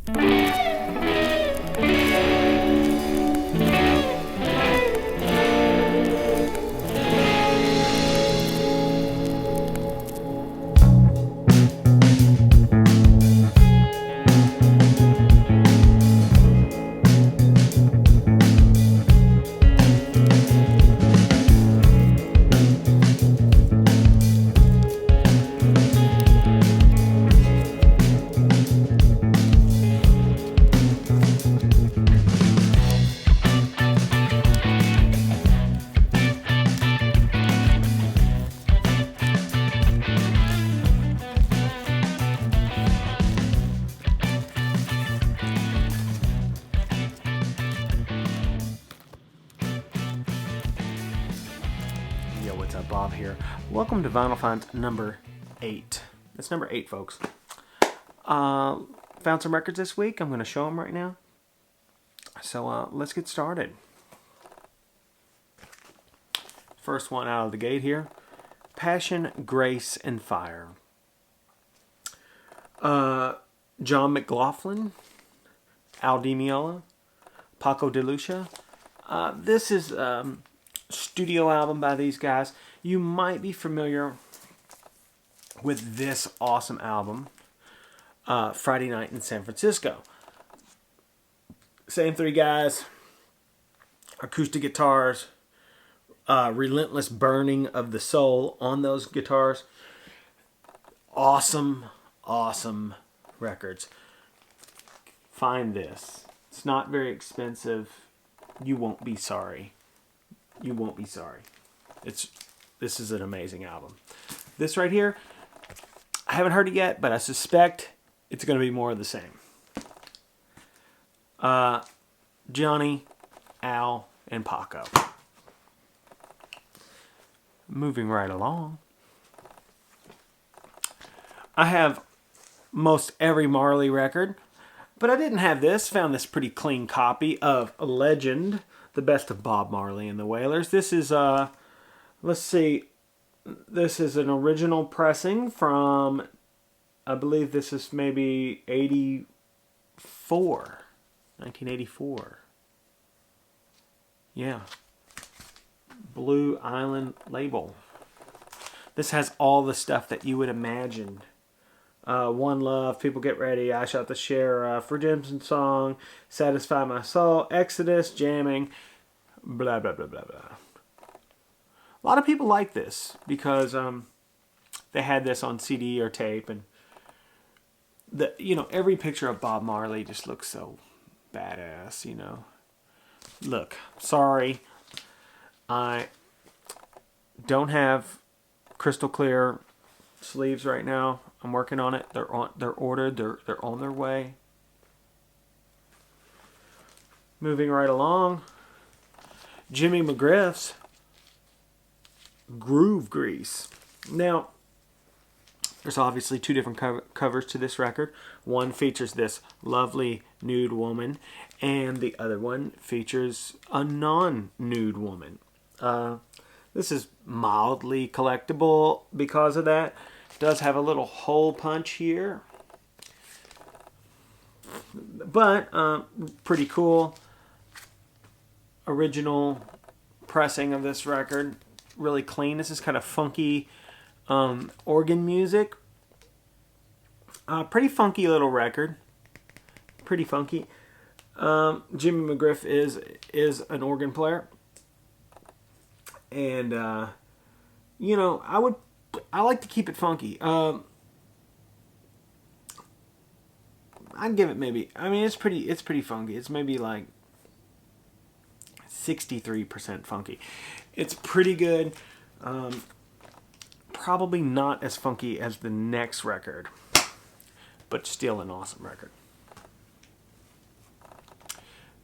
Yo, what's up, Bob here. Welcome to Vinyl Finds number 8. That's number 8, folks. Found some records this week. I'm going to show them right now. So let's get started. First one out of the gate here. Passion, Grace, and Fire. John McLaughlin, Al Di Meola, Paco de Lucia. This is studio album by these guys. You might be familiar with this awesome album, Friday Night in San Francisco. Same three guys, acoustic guitars, relentless burning of the soul on those guitars. Awesome records. Find this. It's not very expensive. You won't be sorry. You won't be sorry. This is an amazing album. This right here, I haven't heard it yet, but I suspect it's going to be more of the same. Johnny, Al, and Paco. Moving right along. I have most every Marley record, but I didn't have this. Found this pretty clean copy of Legend, the best of Bob Marley and the Wailers. This is, let's see, this is an original pressing from, I believe this is maybe 1984. Yeah. Blue Island label. This has all the stuff that you would imagine. One Love, People Get Ready, I Shot the Sheriff, Redemption Song, Satisfy My Soul, Exodus, Jamming, blah, blah, blah, blah, blah. A lot of people like this because they had this on CD or tape, and every picture of Bob Marley just looks so badass, Look, sorry, I don't have crystal clear sleeves right now. I'm working on it. They're ordered. They're on their way. Moving right along. Jimmy McGriff's Groove Grease. Now, there's obviously two different covers to this record. One features this lovely nude woman, and the other one features a non-nude woman. This is mildly collectible because of that. It does have a little hole punch here, but pretty cool. Original pressing of this record, really clean. This is kind of funky organ music. Pretty funky little record. Pretty funky. Jimmy McGriff is an organ player, and I like to keep it funky. I'd give it maybe. I mean, it's pretty funky. It's maybe like 63% funky. It's pretty good. Probably not as funky as the next record, but still an awesome record.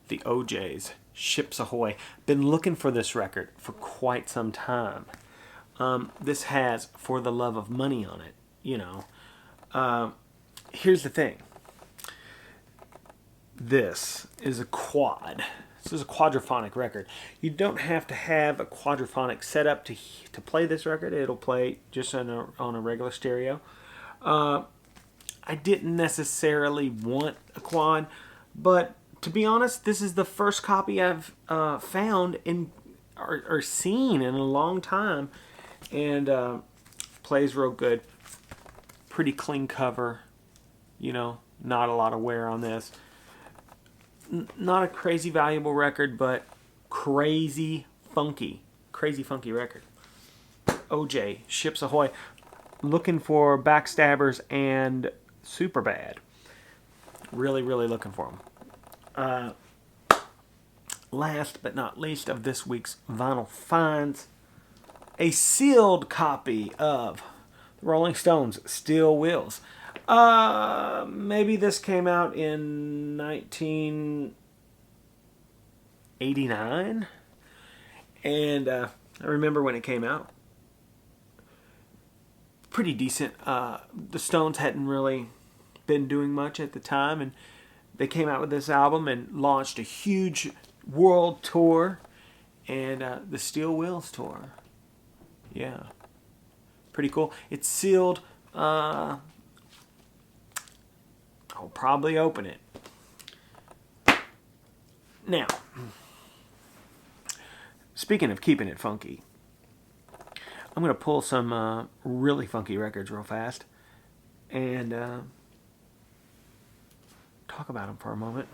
The OJ's, Ships Ahoy. Been looking for this record for quite some time. This has For the Love of Money on it, Here's the thing. This is a quad. This is a quadraphonic record. You don't have to have a quadraphonic setup to play this record. It'll play just on a regular stereo. I didn't necessarily want a quad, but to be honest, this is the first copy I've found in or seen in a long time, and plays real good. Pretty clean cover, you know, not a lot of wear on this. Not a crazy valuable record, but crazy funky record. OJ, Ships Ahoy, looking for Backstabbers and Superbad. Really looking for them. Last but not least of this week's vinyl finds, a sealed copy of the Rolling Stones' Steel Wheels. Maybe this came out in 1989, and I remember when it came out. Pretty decent. The Stones hadn't really been doing much at the time, and they came out with this album and launched a huge world tour, and the Steel Wheels tour. Yeah, pretty cool. It's sealed. I'll probably open it. Now, speaking of keeping it funky, I'm going to pull some really funky records real fast and talk about them for a moment.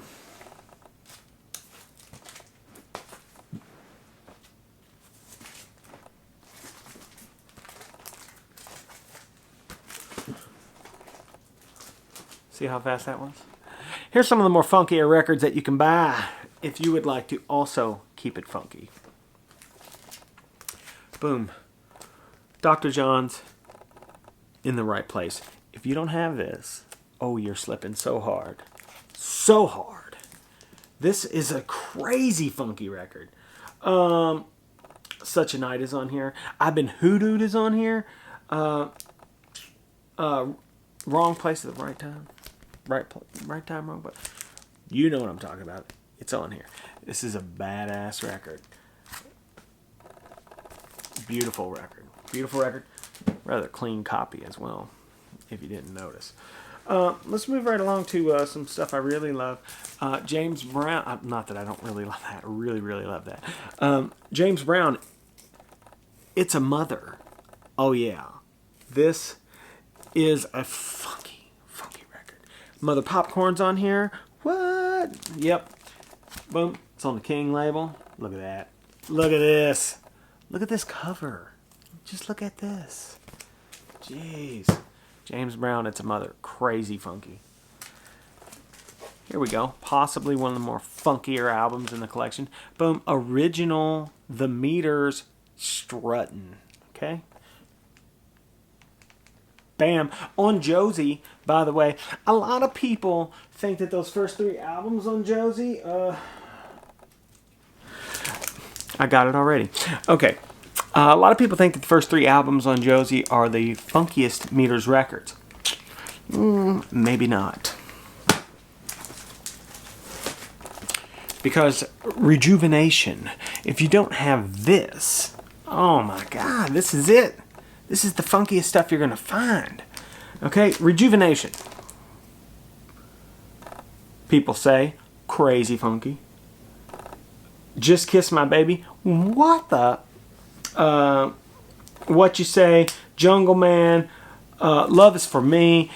See how fast that was? Here's some of the more funkier records that you can buy if you would like to also keep it funky. Boom. Dr. John's, In the Right Place. If you don't have this, oh, you're slipping so hard. So hard. This is a crazy funky record. Such a Night is on here. I've Been Hoodooed is on here. Wrong Place at the Right Time. Right time, wrong place. You know what I'm talking about. It's on here. This is a badass record. Beautiful record. Beautiful record. Rather clean copy as well, if you didn't notice. Let's move right along to some stuff I really love. James Brown. Not that I don't really love that. I really love that. James Brown. It's a Mother. Oh, yeah. This is a funky record. Mother Popcorn's on here. What? Yep. Boom. It's on the King label. Look at that. Look at this. Look at this cover. Just look at this. Jeez. James Brown, It's a Mother. Crazy funky. Here we go. Possibly one of the more funkier albums in the collection. Boom. Original The Meters Struttin'. Okay? Bam. On Josie, by the way, a lot of people think that those first 3 albums on Josie, I got it already. Okay. A lot of people think that the first 3 albums on Josie are the funkiest Meters records. Maybe not. Because Rejuvenation, if you don't have this, oh my God, this is it. This is the funkiest stuff you're going to find. Okay, Rejuvenation. People say, crazy funky. Just Kiss My Baby. What the? What You Say, Jungle Man, Love Is For Me.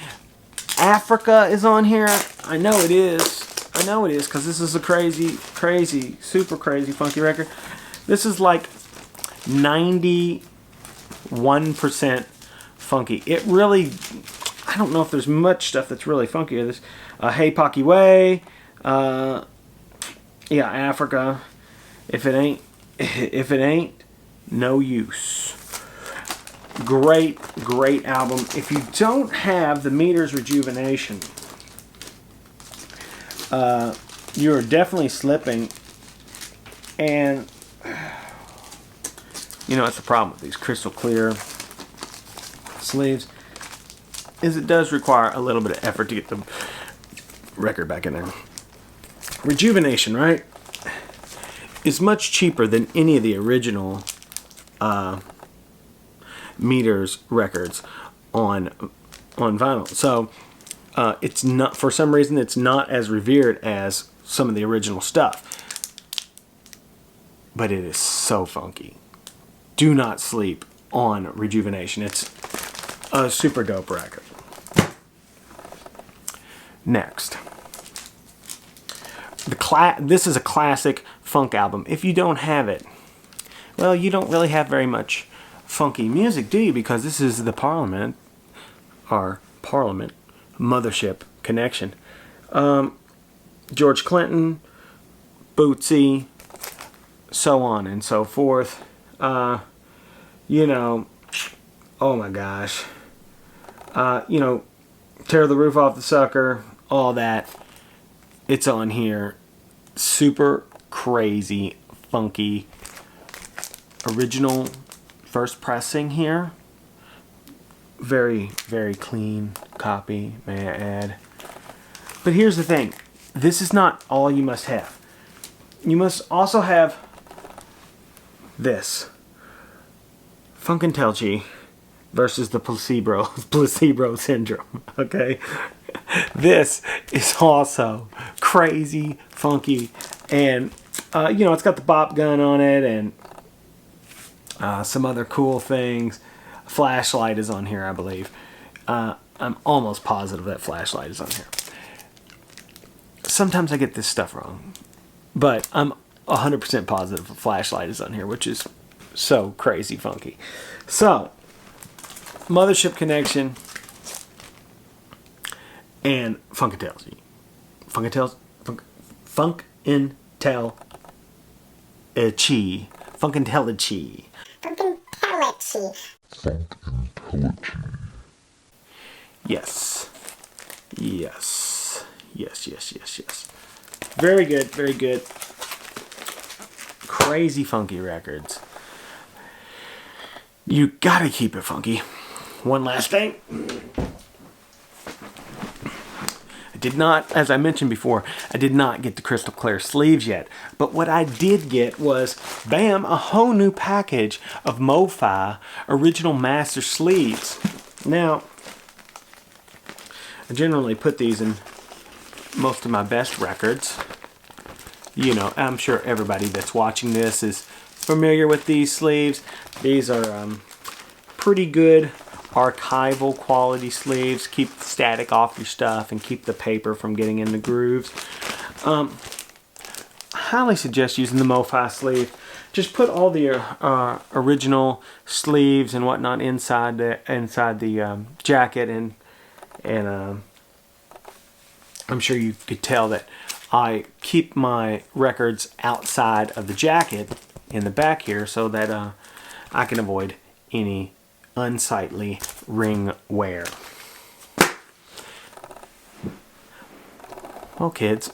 Africa is on here. I know it is. Because this is a crazy, super crazy funky record. This is like 91% funky. It really, I don't know if there's much stuff that's really funky. This, Hey Pocky Way, yeah, Africa. If it ain't, no use. Great album. If you don't have the Meters Rejuvenation, you're definitely slipping. And you know, that's the problem with these crystal clear sleeves, is it does require a little bit of effort to get the record back in there. Rejuvenation, right, is much cheaper than any of the original Meters records on vinyl. So It's not, for some reason, it's not as revered as some of the original stuff. But it is so funky. Do not sleep on Rejuvenation. It's a super dope record. Next. This is a classic funk album. If you don't have it, well, you don't really have very much funky music, do you? Because this is the Parliament, our Parliament Mothership Connection. George Clinton, Bootsy, so on and so forth. You know, oh my gosh. You know, Tear the Roof Off the Sucker, all that. It's on here. Super crazy, funky, original first pressing here. Very, very clean copy, may I add. But here's the thing. This is not all you must have. You must also have this. Funkentelchi versus the placebo syndrome. Okay? This is also crazy, funky, and you know, it's got the bop gun on it and some other cool things. Flashlight is on here, I believe. I'm almost positive that Flashlight is on here. Sometimes I get this stuff wrong, but I'm 100% positive Flashlight is on here, which is so crazy funky. So, Mothership Connection and Funkentelchi. Funkentelchi. Funkentelchi. Yes. Yes. Yes, yes, yes, yes. Very good, very good. Crazy funky records. You gotta keep it funky. One last thing. I did not, as I mentioned before, I did not get the crystal clear sleeves yet. But what I did get was, bam, a whole new package of MoFi original master sleeves. Now, I generally put these in most of my best records. You know, I'm sure everybody that's watching this is familiar with these sleeves. These are pretty good archival quality sleeves. Keep the static off your stuff and keep the paper from getting in the grooves. I highly suggest using the MoFi sleeve. Just put all the original sleeves and whatnot inside the jacket, and I'm sure you could tell that I keep my records outside of the jacket in the back here so that I can avoid any unsightly ring wear. Well, kids,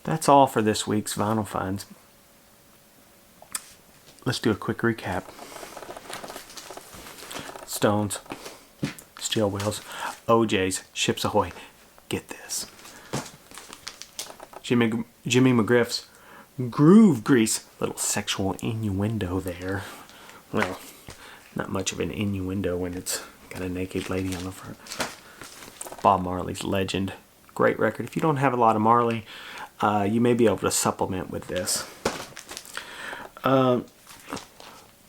that's all for this week's Vinyl Finds. Let's do a quick recap. Stones, Steel Wheels, OJ's, Ships Ahoy. Get this. Jimmy McGriff's Groove Grease. Little sexual innuendo there. Well, not much of an innuendo when it's got a naked lady on the front. Bob Marley's Legend. Great record. If you don't have a lot of Marley, you may be able to supplement with this. The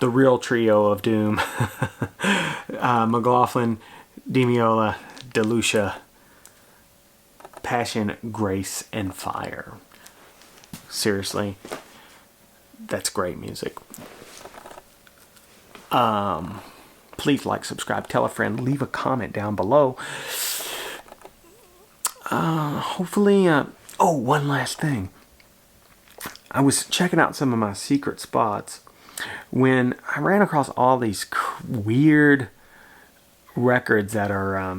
Real Trio of Doom. McLaughlin, Demiola, DeLucia, Passion, Grace, and Fire. Seriously, that's great music. Please like, subscribe, tell a friend, leave a comment down below. Hopefully, oh, one last thing. I was checking out some of my secret spots when I ran across all these weird records that are, I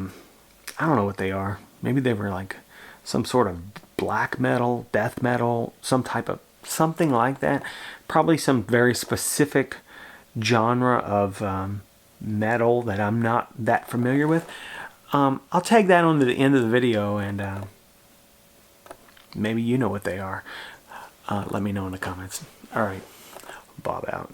don't know what they are. Maybe they were like some sort of black metal, death metal, some type of something like that. Probably some very specific genre of metal that I'm not that familiar with. I'll tag that on to the end of the video, and maybe you know what they are. Let me know in the comments. Alright, Bob out.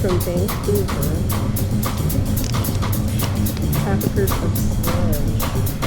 from Vancouver. Traffickers of Sludge.